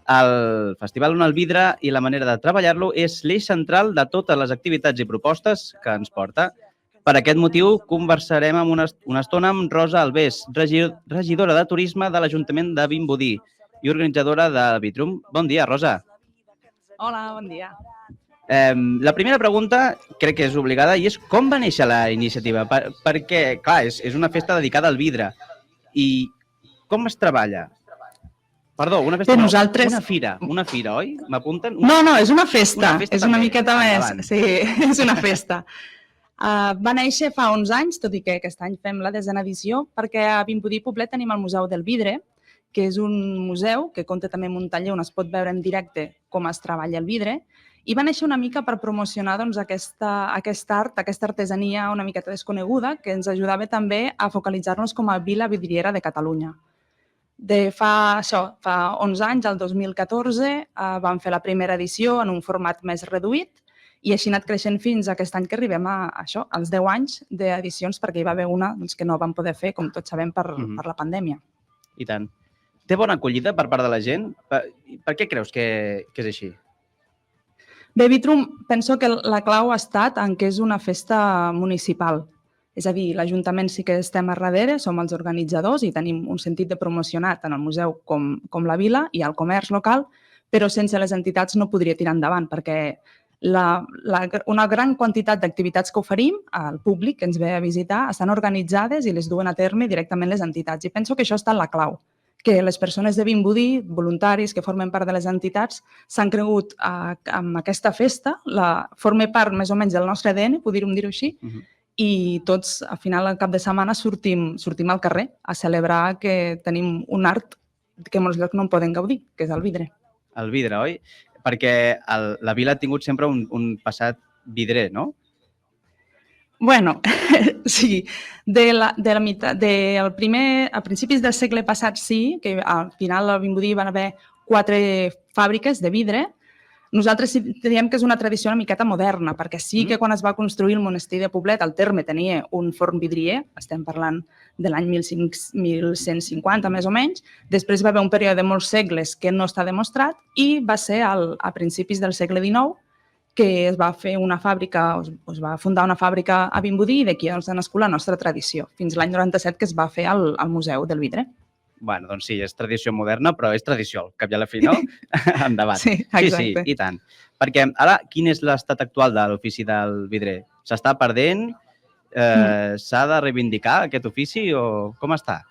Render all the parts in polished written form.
El Festival On el Vidre i la manera de treballar-lo és l'eix central de totes les activitats i propostes que ens porta. Per aquest motiu, conversarem una estona amb Rosa Alvés, regidora de Turisme de l'Ajuntament de Vimbodí i organitzadora de Vitrum. Bon dia, Rosa. Hola, bon dia. La primera pregunta crec que és obligada i és com va néixer la iniciativa? Perquè, clar, és una festa dedicada al vidre. I com es treballa? Perdó, una festa no, una fira, oi? M'apunten? No, és una festa, és una miqueta més. Sí, és una festa. Va néixer fa 11 anys, tot i que aquest any fem la 10a edició, perquè a Vimbodí Poblet tenim el Museu del Vidre, que és un museu que compta també amb un taller on es pot veure en directe com es treballa el vidre, i va néixer una mica per promocionar aquest art, aquesta artesania una miqueta desconeguda, que ens ajudava també a focalitzar-nos com a vila vidriera de Catalunya. Fa 11 anys, el 2014, vam fer la primera edició en un format més reduït i així ha anat creixent fins a aquest any que arribem als 10 anys d'edicions, perquè hi va haver una que no vam poder fer, com tots sabem, per la pandèmia. I tant. Té bona acollida per part de la gent? Per què creus que és així? Bé, Vitrum, penso que la clau ha estat en que és una festa municipal. És a dir, l'Ajuntament sí que estem a darrere, som els organitzadors i tenim un sentit de promocionar tant el museu com la vila i el comerç local, però sense les entitats no podria tirar endavant, perquè una gran quantitat d'activitats que oferim al públic que ens ve a visitar estan organitzades i les duen a terme directament les entitats. I penso que això ha estat la clau, que les persones de Vimbodí, voluntaris que formen part de les entitats, s'han cregut amb aquesta festa, forma part més o menys del nostre ADN, podríem dir-ho així, i tots, al final, al cap de setmana, sortim al carrer a celebrar que tenim un art que molts llocs no en poden gaudir, que és el vidre. El vidre, oi? Perquè la vila ha tingut sempre un passat vidrer, no? Bueno, sí. A principis del segle passat sí, que al final a Vimbodí van haver 4 fàbriques de vidre. Nosaltres diem que és una tradició una miqueta moderna, perquè sí que quan es va construir el monestir de Poblet, el terme tenia un forn vidrier, estem parlant de l'any 1150 més o menys, després va haver un període de molts segles que no està demostrat i va ser a principis del segle XIX que es va fer una fàbrica, es va fundar una fàbrica a Vimbodí i d'aquí ha nascut la nostra tradició, fins l'any 97 que es va fer al Museu del Vidre. Bueno, doncs sí, és tradició moderna, però és tradició, al cap i a la fi, no? Endavant. Sí, exacte. Sí, i tant. Perquè ara, quin és l'estat actual de l'ofici del vidrer? S'està perdent? S'ha de reivindicar aquest ofici o com està?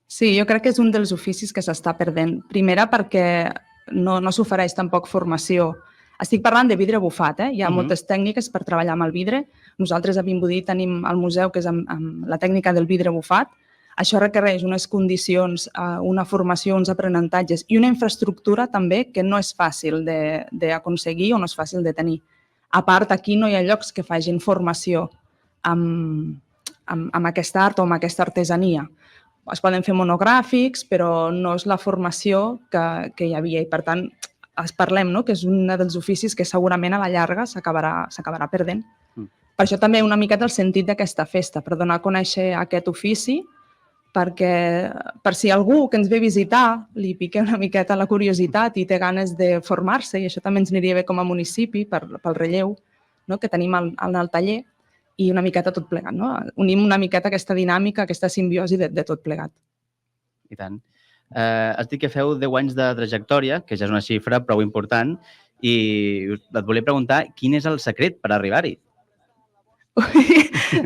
Sí, jo crec que és un dels oficis que s'està perdent. Primera, perquè no s'ofereix tampoc formació. Estic parlant de vidre bufat, hi ha moltes tècniques per treballar amb el vidre. Nosaltres a Vimbodí tenim el museu que és amb la tècnica del vidre bufat. Això requereix unes condicions, una formació, uns aprenentatges i una infraestructura també que no és fàcil d'aconseguir o no és fàcil de tenir. A part, aquí no hi ha llocs que facin formació amb aquest art o amb aquesta artesania. Es poden fer monogràfics, però no és la formació que hi havia i, per tant, parlem que és un dels oficis que segurament a la llarga s'acabarà perdent. Per això també una miqueta el sentit d'aquesta festa, per donar a conèixer aquest ofici, perquè per si algú que ens ve a visitar li pica una miqueta la curiositat i té ganes de formar-se, i això també ens aniria bé com a municipi pel relleu que tenim al taller i una miqueta tot plegat. Unim una miqueta aquesta dinàmica, aquesta simbiosi de tot plegat. I tant. Has dit que feu 10 anys de trajectòria, que ja és una xifra prou important, i et volia preguntar quin és el secret per arribar-hi?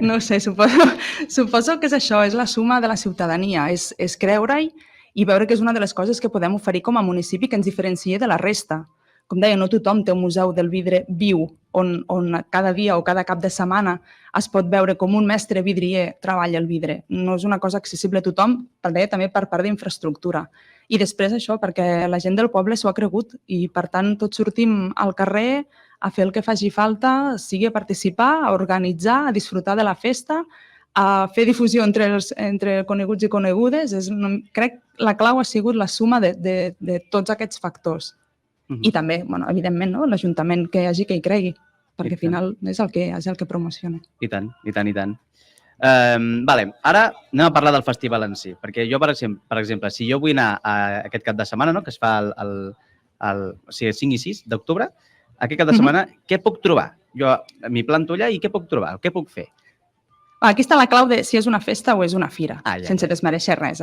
No sé, suposo que és això, és la suma de la ciutadania, és creure-hi i veure que és una de les coses que podem oferir com a municipi que ens diferencia de la resta. Com deia, no tothom té un museu del vidre viu on cada dia o cada cap de setmana es pot veure com un mestre vidrier treballa el vidre. No és una cosa accessible a tothom, també per part d'infraestructura. I després això, perquè la gent del poble s'ho ha cregut i, per tant, tots sortim al carrer a fer el que faci falta, sigui a participar, a organitzar, a disfrutar de la festa, a fer difusió entre coneguts i conegudes. Crec que la clau ha sigut la suma de tots aquests factors. I també, evidentment, l'Ajuntament que hi hagi que hi cregui, perquè al final és el que promociona. I tant, i tant, i tant. Vale, ara anem a parlar del festival en si, perquè jo, per exemple, si jo vull anar a aquest cap de setmana, no?, que es fa o sigui, 5 i 6 d'octubre, aquest cap de setmana, què puc trobar? Jo m'hi planto allà i què puc trobar? Què puc fer? Aquí està la clau de si és una festa o és una fira, sense desmereixer res.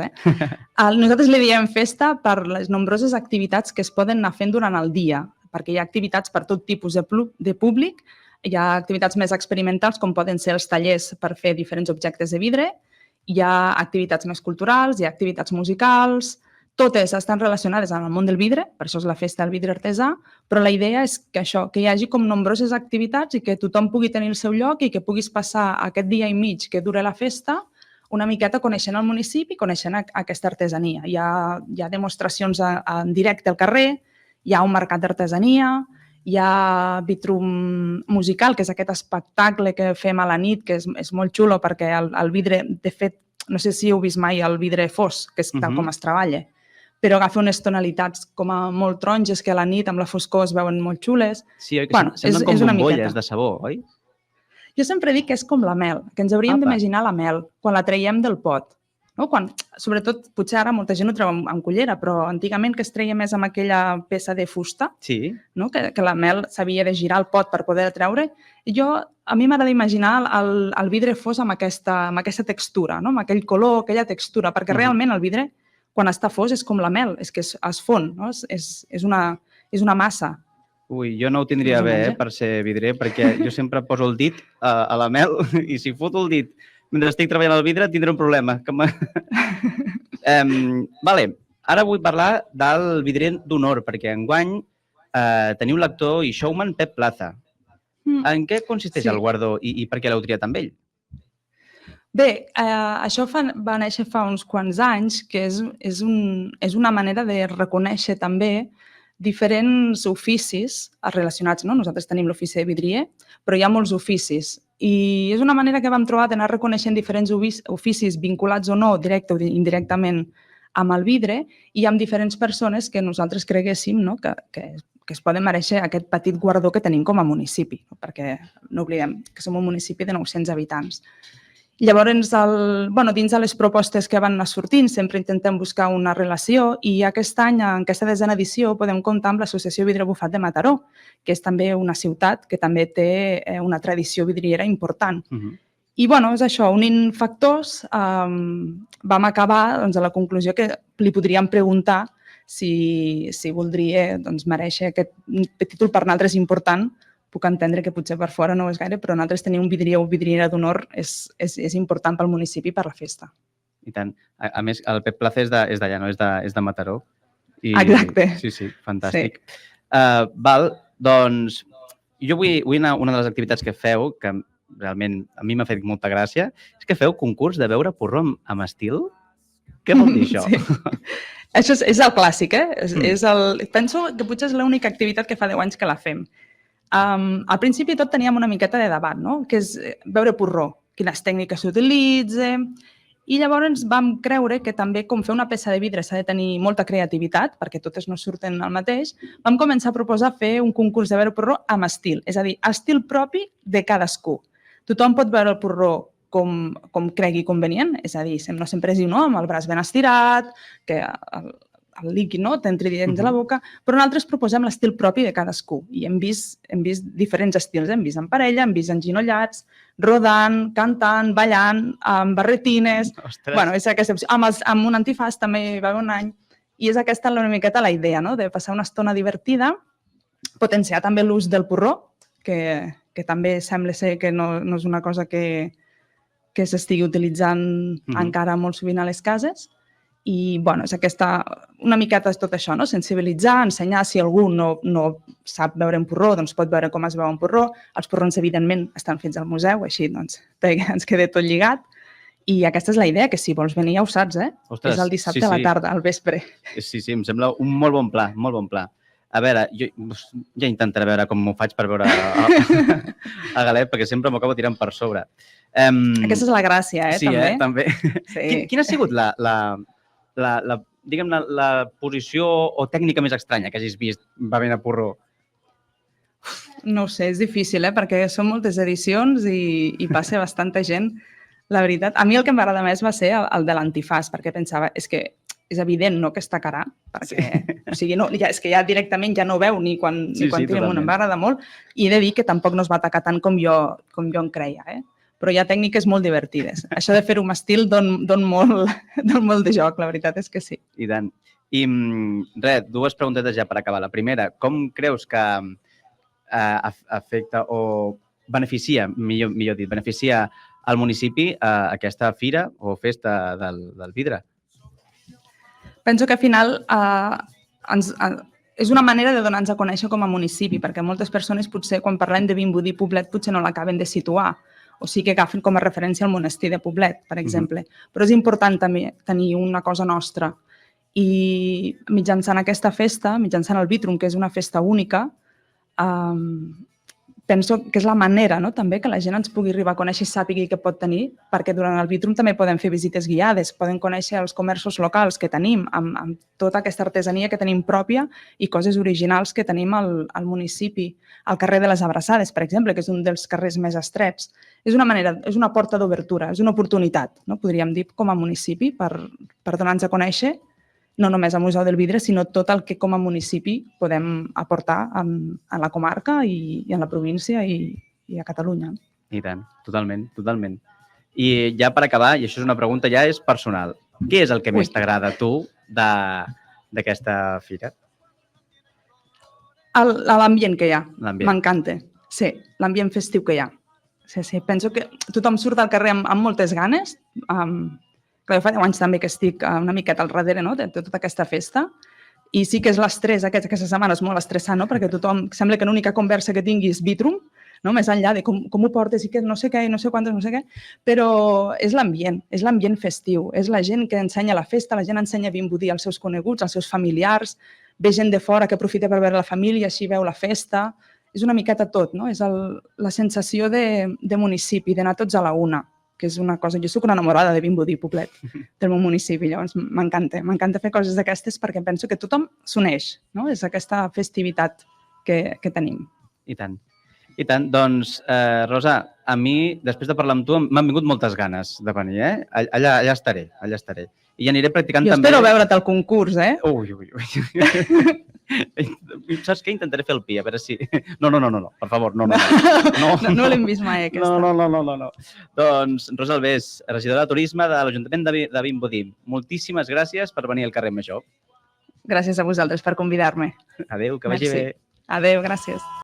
Nosaltres li diem festa per les nombroses activitats que es poden anar fent durant el dia, perquè hi ha activitats per tot tipus de públic, hi ha activitats més experimentals, com poden ser els tallers per fer diferents objectes de vidre, hi ha activitats més culturals, hi ha activitats musicals, totes estan relacionades amb el món del vidre, per això és la festa del vidre artesà, però la idea és que això, que hi hagi com nombroses activitats i que tothom pugui tenir el seu lloc i que puguis passar aquest dia i mig que dura la festa una miqueta coneixent el municipi, coneixent aquesta artesania. Hi ha demostracions en directe al carrer, hi ha un mercat d'artesania, hi ha Vitrum musical, que és aquest espectacle que fem a la nit, que és molt xulo perquè el vidre, de fet, no sé si heu vist mai el vidre fos, que és tal com es treballa, però agafa unes tonalitats com a molt taronges que a la nit amb la foscor es veuen molt xules. Sí, oi? Que semblen com bombolles de sabó, oi? Jo sempre dic que és com la mel, que ens hauríem d'imaginar la mel quan la traiem del pot. Sobretot, potser ara molta gent ho treu amb cullera, però antigament que es treia més amb aquella peça de fusta, que la mel s'havia de girar el pot per poder treure. A mi m'agrada imaginar el vidre fos amb aquesta textura, amb aquell color, aquella textura, perquè realment el vidre, quan està fos, és com la mel, és que es fon, és una massa. Ui, jo no ho tindria bé per ser vidrer, perquè jo sempre poso el dit a la mel i si foto el dit mentre estic treballant el vidre tindré un problema. Vale, ara vull parlar del vidrer d'honor, perquè enguany teniu l'actor i showman Pep Plaza. En què consisteix el guardó i per què l'heu triat amb ell? Bé, això va néixer fa uns quants anys, que és una manera de reconèixer també diferents oficis relacionats. Nosaltres tenim l'ofici de vidrier, però hi ha molts oficis. I és una manera que vam trobar d'anar reconeixent diferents oficis vinculats o no, directe o indirectament, amb el vidre i amb diferents persones que nosaltres creguéssim que es poden mereixer aquest petit guardó que tenim com a municipi, perquè no oblidem que som un municipi de 900 habitants. Llavors, dins de les propostes que van anar sortint, sempre intentem buscar una relació i aquest any, en aquesta 10a edició, podem comptar amb l'Associació Vidre Bufat de Mataró, que és també una ciutat que també té una tradició vidriera important. I és això, unint factors, vam acabar a la conclusió que li podríem preguntar si voldria mereixer aquest títol per nosaltres important. Puc entendre que potser per fora no és gaire, però nosaltres tenir un vidrier o vidriera d'honor és important pel municipi i per la festa. I tant. A més, el Pep Plaza és d'allà, no? És de Mataró. Exacte. Sí, fantàstic. Doncs jo vull anar a una de les activitats que feu, que realment a mi m'ha fet molta gràcia, és que feu concurs de beure porró amb estil. Què vol dir això? Això és el clàssic, Penso que potser és l'única activitat que fa 10 anys que la fem. Al principi tot teníem una miqueta de debat, que és beure porró, quines tècniques s'utilitzen, i llavors vam creure que també, com fer una peça de vidre s'ha de tenir molta creativitat, perquè totes no surten el mateix, vam començar a proposar fer un concurs de beure porró amb estil, és a dir, estil propi de cadascú. Tothom pot beure el porró com cregui convenient, és a dir, no sempre és amb el braç ben estirat, que el líquid t'entri dins de la boca, però nosaltres proposem l'estil propi de cadascú i hem vist diferents estils, hem vist en parella, hem vist enginollats, rodant, cantant, ballant, amb barretines, és aquesta opció. Amb un antifàs també hi va haver un any i és aquesta una miqueta la idea, de passar una estona divertida, potenciar també l'ús del porró, que també sembla ser que no és una cosa que s'estigui utilitzant encara molt sovint a les cases. I és una miqueta és tot això, sensibilitzar, ensenyar si algú no sap beure en porró, doncs pot veure com es beu en porró. Els porrons, evidentment, estan fets al museu, així ens queda tot lligat. I aquesta és la idea, que si vols venir ja ho saps, és el dissabte a la tarda, al vespre. Sí, em sembla un molt bon pla, molt bon pla. A veure, jo ja intentaré veure com m'ho faig per veure a Galet, perquè sempre m'ho acabo tirant per sobre. Aquesta és la gràcia, també. Sí, també. Quina ha sigut la posició o tècnica més estranya que hagis vist bevent a porró? No ho sé, és difícil, perquè són moltes edicions i passa bastanta gent. La veritat, a mi el que m'agrada més va ser el de l'antifàs, perquè pensava, és que és evident, no?, que està cara, perquè, o sigui, no, és que ja directament ja no veu ni quan tira amunt, em va agradar molt, i he de dir que tampoc no es va atacar tant com jo em creia, però hi ha tècniques molt divertides. Això de fer-ho amb estil don molt de joc, la veritat és que sí. I tant. I res, dues preguntetes ja per acabar. La primera, com creus que afecta o beneficia, millor dit, beneficia al municipi aquesta fira o festa del vidre? Penso que al final és una manera de donar-nos a conèixer com a municipi, perquè moltes persones potser quan parlem de Vimbodí Poblet potser no l'acaben de situar, o sigui que agafen com a referència el monestir de Poblet, per exemple. Però és important també tenir una cosa nostra. I mitjançant aquesta festa, mitjançant el Vitrum, que és una festa única, penso que és la manera, no?, també que la gent ens pugui arribar a conèixer i sàpigui què pot tenir, perquè durant el Vitrum també podem fer visites guiades, podem conèixer els comerços locals que tenim, amb tota aquesta artesania que tenim pròpia i coses originals que tenim al municipi. Al carrer de les Abraçades, per exemple, que és un dels carrers més estrets. És una manera, és una porta d'obertura, és una oportunitat, no?, podríem dir, com a municipi, per donar-nos a conèixer no només al Museu del Vidre, sinó tot el que com a municipi podem aportar a la comarca i a la província i a Catalunya. I tant, totalment, totalment. I ja per acabar, i això és una pregunta ja és personal, què és el que més t'agrada a tu d'aquesta fira? L'ambient que hi ha, m'encanta. Sí, l'ambient festiu que hi ha. Sí, penso que tothom surt al carrer amb moltes ganes. Clar, jo fa 10 anys també que estic una miqueta al darrere, no?, de tota aquesta festa, i sí que és l'estrès, aquesta setmana és molt estressant, no?, perquè tothom, sembla que l'única conversa que tingui és Vitrum, no?, més enllà de com ho portes i que no sé què, no sé quantes, no sé què, però és l'ambient festiu, és la gent que ensenya la festa, la gent ensenya Vimbodí als seus coneguts, als seus familiars, ve gent de fora que aprofita per veure la família, així veu la festa, és una miqueta tot, no?, és la sensació de municipi, d'anar tots a la una, que és una cosa... Jo soc una enamorada de Vimbodí Poblet, del meu municipi, llavors m'encanta fer coses d'aquestes perquè penso que tothom s'uneix, no?, és aquesta festivitat que tenim. I tant. I tant. Doncs, Rosa, a mi, després de parlar amb tu, m'han vingut moltes ganes de venir, Allà estaré, allà estaré. I aniré practicant també... Jo espero veure't al concurs, Ui. Saps què? Intentaré fer el pi, a veure si... No, per favor, no. No l'hem vist mai, aquesta. No. Doncs, Rosa Albés, regidora de Turisme de l'Ajuntament de Vimbodí, moltíssimes gràcies per venir al carrer Major. Gràcies a vosaltres per convidar-me. Adéu, que vagi bé. Adéu, gràcies.